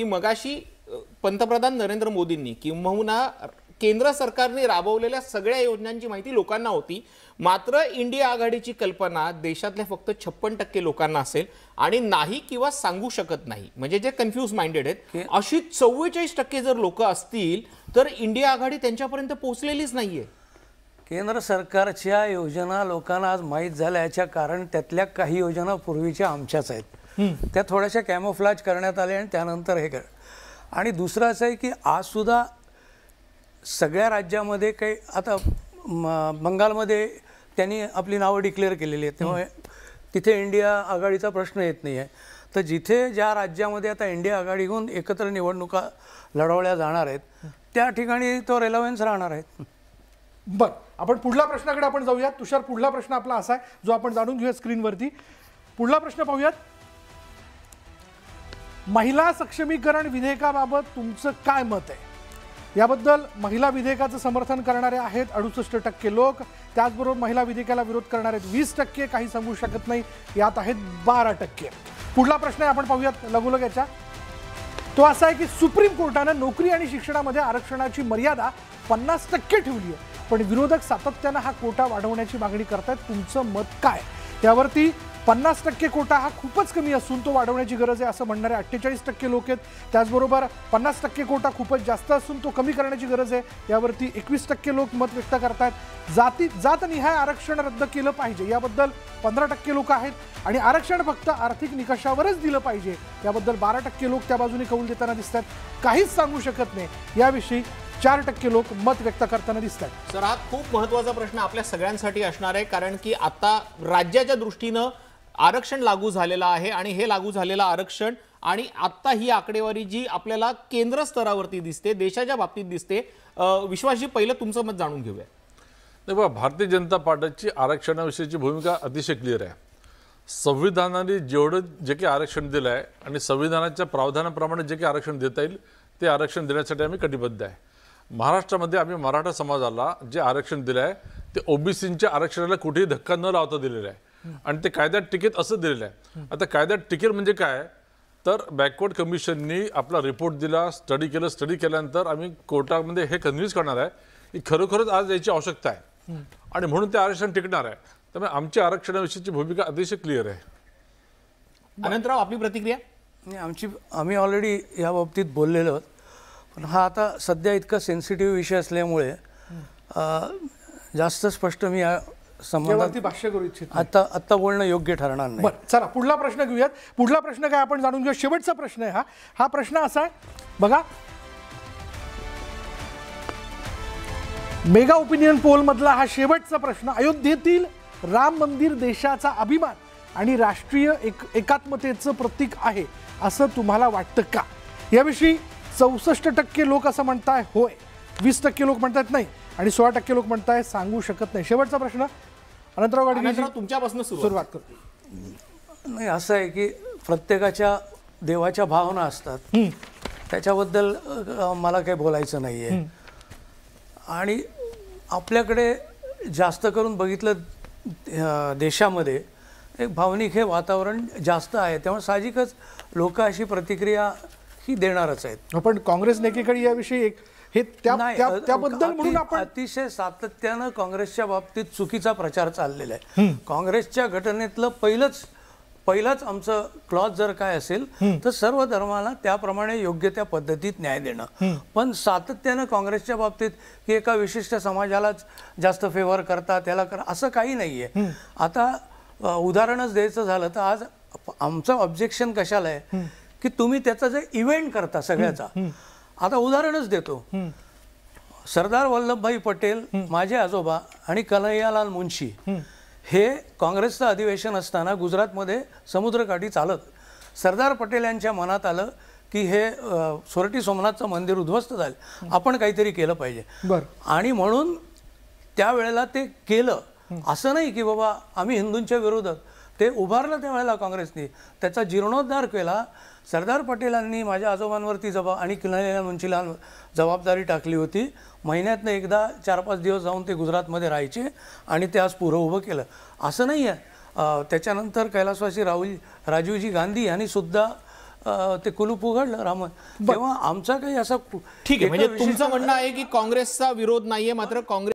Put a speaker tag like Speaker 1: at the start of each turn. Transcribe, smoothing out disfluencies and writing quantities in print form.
Speaker 1: की मगाशी पंतप्रधान नरेंद्र मोदींनी किंबहुना केंद्र सरकारने राबवलेल्या सगळ्या योजनांची माहिती लोकांना होती, मात्र इंडिया आघाडीची कल्पना देशातल्या फक्त 56% लोकांना असेल आणि नाही किंवा सांगू शकत नाही, म्हणजे जे कन्फ्यूज माइंडेड आहेत अशी 44% जर लोक असतील तर इंडिया आघाडी त्यांच्यापर्यंत पोहोचलेलीच नाहीये.
Speaker 2: केंद्र सरकारच्या योजना लोकांना आज माहीत झाल्या याच्या कारण त्यातल्या काही योजना पूर्वीच्या आमच्याच आहेत, त्या थोड्याशा कॅमोफ्लाज करण्यात आल्या आणि त्यानंतर हे कर. आणि दुसरं असं आहे की आजसुद्धा सगळ्या राज्यामध्ये काही आता बंगालमध्ये त्यांनी आपली नावं डिक्लेअर केलेली आहेत, त्यामुळे तिथे इंडिया आघाडीचा प्रश्न येत नाही आहे. तर जिथे ज्या राज्यामध्ये आता इंडिया आघाडीहून एकत्र निवडणुका लढवल्या जाणार आहेत त्या ठिकाणी तो रेलेव्हन्स राहणार आहे.
Speaker 3: बरं, आपण पुढल्या प्रश्नाकडे आपण जाऊयात. तुषार, पुढला प्रश्न आपला असा आहे जो आपण जाणून घेऊया स्क्रीनवरती. पुढला प्रश्न पाहूयात. महिला सक्षमीकरण विधेयकाबाबत तुमचं काय मत आहे? याबद्दल महिला विधेयकाचं समर्थन करणारे आहेत 68% लोक, त्याचबरोबर महिला विधेयकाला विरोध करणारे 20%, काही सांगू शकत नाही यात आहेत 12%. पुढला प्रश्न आपण पाहूयात लगोलग याच्या. तो असा आहे की सुप्रीम कोर्टानं नोकरी आणि शिक्षणामध्ये आरक्षणाची मर्यादा 50% ठेवली आहे, पण विरोधक सातत्यानं हा कोटा वाढवण्याची मागणी करतायत. तुमचं मत काय? यावरती 50% कोटा हा खूपच कमी असून तो वाढवण्याची गरज आहे असं म्हणणारे 48% लोक आहेत. त्याचबरोबर 50% कोटा खूपच जास्त असून तो कमी करण्याची गरज आहे यावरती 21% लोक मत व्यक्त करतात. जातनिहाय आरक्षण रद्द केलं पाहिजे याबद्दल 15% लोक आहेत आणि आरक्षण फक्त आर्थिक निकषावरच दिलं पाहिजे याबद्दल 12% लोक त्या बाजूने कौल देताना दिसतात. काहीच सांगू शकत नाही याविषयी 4% लोक मत व्यक्त करताना दिसतात.
Speaker 1: सर, हा खूप महत्त्वाचा प्रश्न आपल्या सगळ्यांसाठी असणार आहे, कारण की आता राज्याच्या दृष्टीनं आरक्षण लागू झालेलं आहे आणि हे लागू झालेलं आरक्षण आणि आता ही आकडेवारी जी आपल्याला केंद्र स्तरावरती दिसते, देशाच्या बाबतीत दिसते. विश्वासजी, पहिलं तुमचं मत जाणून घेऊया.
Speaker 4: बघा, भारतीय जनता पार्टीची आरक्षणाविषयीची भूमिका अतिशय क्लिअर आहे. संविधानाने जेवढं जे काही आरक्षण दिलं आहे आणि संविधानाच्या प्रावधानाप्रमाणे जे काही आरक्षण देता येईल ते आरक्षण देण्यासाठी आम्ही कटिबद्ध आहे. महाराष्ट्रामध्ये आम्ही मराठा समाजाला जे आरक्षण दिलं आहे ते ओबीसीच्या आरक्षणाला कुठेही धक्का न लावता दिलेलं आहे आणि ते कायद्यात टिकेल असं दिलेलं आहे. आता कायद्यात टिकेल म्हणजे काय, तर बॅकवर्ड कमिशननी आपला रिपोर्ट दिला, स्टडी केल्यानंतर आम्ही कोर्टामध्ये हे कन्व्हिन्स करणार आहे की खरोखरच आज याची आवश्यकता आहे आणि म्हणून ते आरक्षण टिकणार आहे. त्यामुळे आमची आरक्षणाविषयीची भूमिका अतिशय क्लिअर आहे.
Speaker 1: अनंतराव, आपली प्रतिक्रिया?
Speaker 2: आम्ही ऑलरेडी या बाबतीत बोललेलो आहोत, पण हा आता सध्या इतका सेन्सिटिव्ह विषय असल्यामुळे जास्त स्पष्ट मी या संबंधात
Speaker 3: भाष्य करू इच्छित
Speaker 2: आता बोलणं योग्य ठरणार नाही.
Speaker 3: बरं, चला पुढला प्रश्न घेऊयात. पुढला प्रश्न काय आपण जाणून घेऊया. शेवटचा प्रश्न आहे हा प्रश्न असा आहे बघा. मेगा ओपिनियन पोल मधला हा शेवटचा प्रश्न. अयोध्येतील राम मंदिर देशाचा अभिमान आणि राष्ट्रीय एकात्मतेचं प्रतीक आहे असं तुम्हाला वाटतं का? याविषयी 64% लोक असं म्हणताय होय, 20% लोक म्हणतात नाही आणि 16% लोक म्हणताय सांगू शकत नाही. शेवटचा प्रश्न अनंतराव गाडगे,
Speaker 1: तुमच्यापासून सुरुवात करतो.
Speaker 2: नाही, असं आहे की प्रत्येकाच्या देवाच्या भावना असतात, त्याच्याबद्दल मला काही बोलायचं नाही आहे. आणि आपल्याकडे जास्त करून बघितलं देशामध्ये एक भावनिक हे वातावरण जास्त आहे, त्यामुळे साहजिकच लोक अशी प्रतिक्रिया ही देणारच आहेत.
Speaker 3: पण काँग्रेस नेतेकडे याविषयी हे त्याबद्दल म्हणून आपण
Speaker 2: अतिशय सातत्यानं काँग्रेसच्या बाबतीत चुकीचा प्रचार चाललेला आहे. काँग्रेसच्या घटनेतलं पहिलंच आमचं क्लॉज जर काय असेल तर सर्व धर्माला त्याप्रमाणे योग्य त्या पद्धतीत न्याय देणं. पण सातत्यानं काँग्रेसच्या बाबतीत की एका विशिष्ट समाजालाच जास्त फेवर करता त्याला करा असं काही नाहीये. आता उदाहरणच द्यायचं झालं तर आज आमचं ऑब्जेक्शन कशाला आहे की तुम्ही त्याचा जे इव्हेंट करता सगळ्याचा. आता उदाहरणच देतो. सरदार वल्लभभाई पटेल, माझे आजोबा आणि कन्हैयालाल मुंशी हे काँग्रेसचं अधिवेशन असताना गुजरातमध्ये समुद्रकाठी चालत सरदार पटेल यांच्या मनात आलं की हे सोरठी सोमनाथचं मंदिर उद्ध्वस्त झालं, आपण काहीतरी केलं पाहिजे. आणि म्हणून त्यावेळेला ते केलं. असं नाही की बाबा आम्ही हिंदूंच्या विरोधात, ते उभारलं त्यावेळेला काँग्रेसने, त्याचा जीर्णोद्धार केला. सरदार पटेलांनी माझ्या आजोबांवरती आणि कन्हैयालाल मुंशीला जबाबदारी टाकली होती. महिन्यातनं एकदा 4-5 दिवस जाऊन ते गुजरातमध्ये राहायचे आणि ते आज पुरं उभं केलं. असं नाही आहे. त्याच्यानंतर कैलासवासी राजीवजी गांधी यांनी सुद्धा ते कुलूप उघडलं राम, तेव्हा आमचा काही असा
Speaker 1: ठीक आहे, म्हणजे तुमचं म्हणणं आहे की काँग्रेसचा विरोध नाहीये, मात्र काँग्रेस